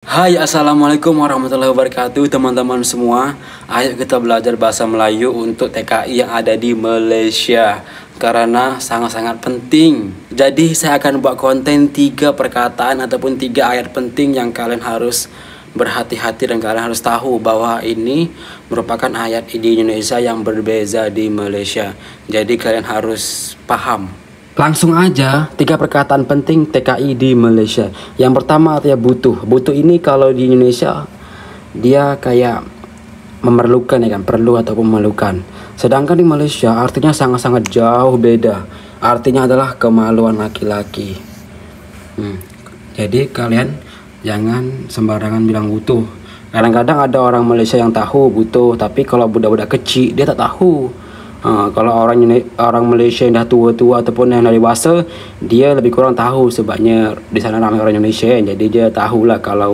Hai, assalamualaikum warahmatullahi wabarakatuh teman-teman semua. Ayo kita belajar bahasa Melayu untuk TKI yang ada di Malaysia, karena sangat-sangat penting. Jadi saya akan buat konten 3 perkataan ataupun 3 ayat penting yang kalian harus berhati-hati dan kalian harus tahu bahwa ini merupakan ayat di Indonesia yang berbeza di Malaysia. Jadi kalian harus paham. Langsung aja, 3 perkataan penting TKI di Malaysia. Yang pertama artinya butuh. Butuh ini kalau di Indonesia dia kayak memerlukan, ya kan, perlu ataupun memerlukan. Sedangkan di Malaysia artinya sangat-sangat jauh beda. Artinya adalah kemaluan laki-laki. Jadi kalian jangan sembarangan bilang butuh. Kadang-kadang ada orang Malaysia yang tahu butuh, tapi kalau budak-budak kecil dia tak tahu. Kalau orang Malaysia yang dah tua-tua ataupun yang dah dewasa, dia lebih kurang tahu sebabnya di sana ramai orang Indonesia, jadi dia tahulah kalau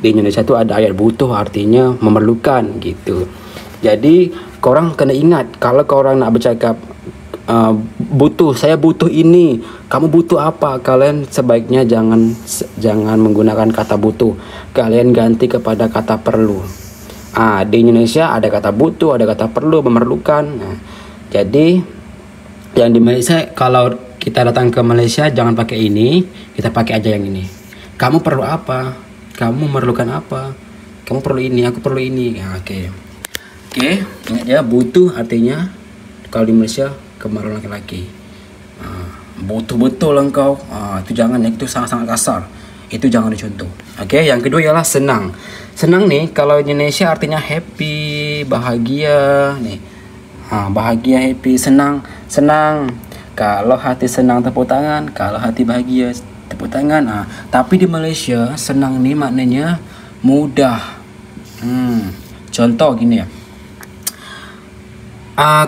di Indonesia tu ada ayat butuh artinya memerlukan gitu. Jadi korang kena ingat, kalau korang nak bercakap butuh, saya butuh ini, kamu butuh apa, kalian sebaiknya jangan menggunakan kata butuh, kalian ganti kepada kata perlu. Di Indonesia ada kata butuh, ada kata perlu, memerlukan. Jadi yang di Malaysia, kalau kita datang ke Malaysia jangan pakai ini, kita pakai aja yang ini. Kamu perlu apa? Kamu memerlukan apa? Kamu perlu ini, aku perlu ini. Oke, ingat ya, butuh artinya kalau di Malaysia kemaluan laki-laki. Butuh betul engkau. Itu jangan, itu sangat-sangat kasar. Itu jangan dicontoh. Yang kedua ialah senang. Senang nih kalau di Indonesia artinya happy, bahagia nih. Bahagia, happy, senang. Kalau hati senang tepuk tangan, kalau hati bahagia tepuk tangan. Tapi di Malaysia senang nih maknanya mudah. Contoh gini ya.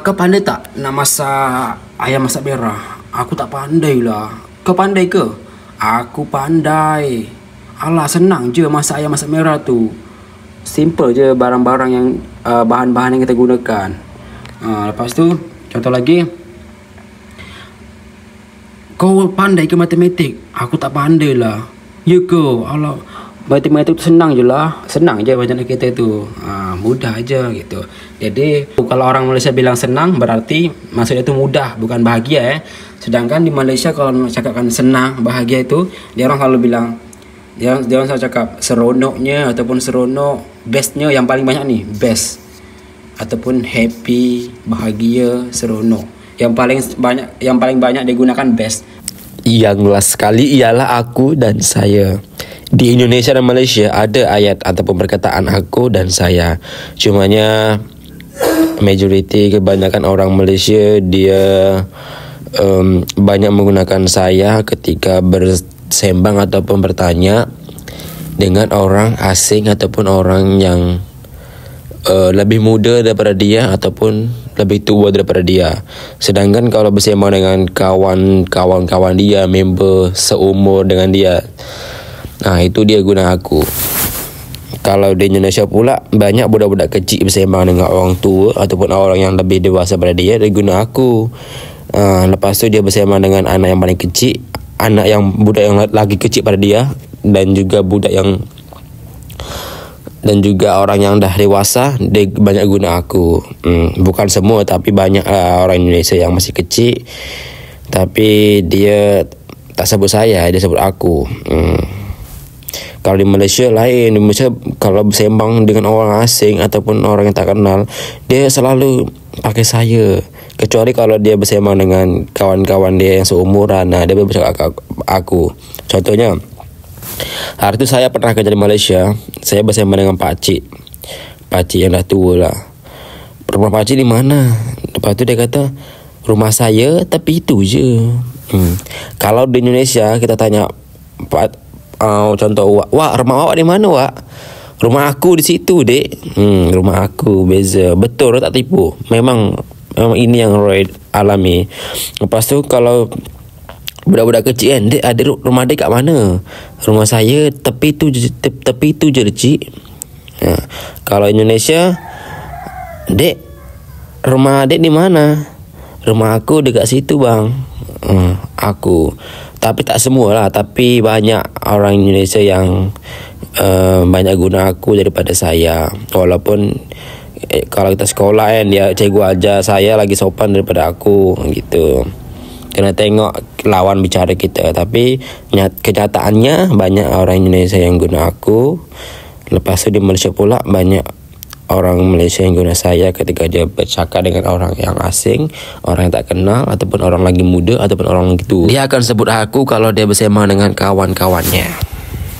Kau pandai tak nak masak ayam masak merah? Aku tak pandai lah. Kau pandai ke? Aku pandai. Alah, senang je masak ayam masak merah tu. Simple je barang-barang yang bahan-bahan yang kita gunakan. Lepas tu contoh lagi, kau pandai ke matematik? Aku tak pandai lah. Ya ke? Alah, matematik tu senang je lah. Senang je macam kita tu. Mudah aja gitu. Jadi kalau orang Malaysia bilang senang, berarti maksudnya tu mudah, bukan bahagia. Sedangkan di Malaysia kalau nak cakapkan senang, bahagia itu, dia orang kalau bilang, dia orang selalu cakap seronoknya ataupun seronok, bestnya yang paling banyak nih, best, ataupun happy, bahagia, seronok. Yang paling banyak digunakan best. Yang last sekali ialah aku dan saya. Di Indonesia dan Malaysia ada ayat ataupun perkataan aku dan saya. Cumanya majoriti, kebanyakan orang Malaysia dia banyak menggunakan saya ketika bersembang ataupun bertanya dengan orang asing ataupun orang yang lebih muda daripada dia ataupun lebih tua daripada dia. Sedangkan kalau bersembang dengan kawan-kawan dia, member seumur dengan dia, itu dia guna aku. Kalau di Indonesia pula banyak budak-budak kecil bersembang dengan orang tua ataupun orang yang lebih dewasa daripada dia guna aku. Lepas tu dia bersembang dengan anak yang paling kecil, budak yang lagi kecil pada dia, dan juga orang yang dah dewasa, dia banyak guna aku. Bukan semua, tapi banyak orang Indonesia yang masih kecil, tapi dia tak sebut saya, dia sebut aku. Kalau di Malaysia lain. Di Malaysia kalau bersembang dengan orang asing ataupun orang yang tak kenal, dia selalu pakai saya. Kecuali kalau dia bersembang dengan kawan-kawan dia yang seumuran, dia bercakap aku. Contohnya, hari tu saya pernah kerja di Malaysia. Saya bersama dengan pakcik yang dah tua lah. Rumah pakcik di mana? Lepas tu dia kata, rumah saya tapi itu je. Kalau di Indonesia kita tanya, contoh, wak, rumah awak di mana, wak? Rumah aku di situ, dek. Rumah aku, beza. Betul, tak tipu. Memang ini yang Roy alami. Lepas tu kalau budak-budak kecil kan, dek, ada rumah dek kat mana? Rumah saya tepi tu je, cik. Kalau Indonesia, dek, rumah dek di mana? Rumah aku dekat situ, bang. Aku. Tapi tak semua lah, tapi banyak orang Indonesia yang banyak guna aku daripada saya. Walaupun kalau kita sekolah kan dia cikgu aja, saya lagi sopan daripada aku gitu. Kena tengok lawan bicara kita. Tapi kenyataannya banyak orang Indonesia yang guna aku. Lepas tu di Malaysia pula banyak orang Malaysia yang guna saya ketika dia bercakap dengan orang yang asing, orang yang tak kenal, ataupun orang lagi muda, ataupun orang lagi tua. Dia akan sebut aku kalau dia bersama dengan kawan-kawannya.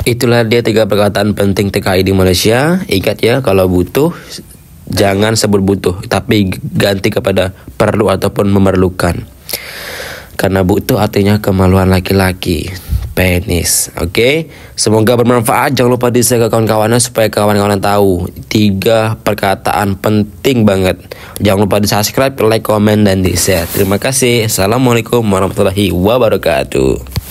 Itulah dia 3 perkataan penting TKI di Malaysia. Ingat ya, kalau butuh jangan sebut butuh, tapi ganti kepada perlu ataupun memerlukan. Karena butuh artinya kemaluan laki-laki, penis. Oke, semoga bermanfaat. Jangan lupa di-share ke kawan-kawannya supaya kawan-kawan tahu 3 perkataan penting banget. Jangan lupa di-subscribe, like, komen, dan di-share. Terima kasih. Assalamualaikum warahmatullahi wabarakatuh.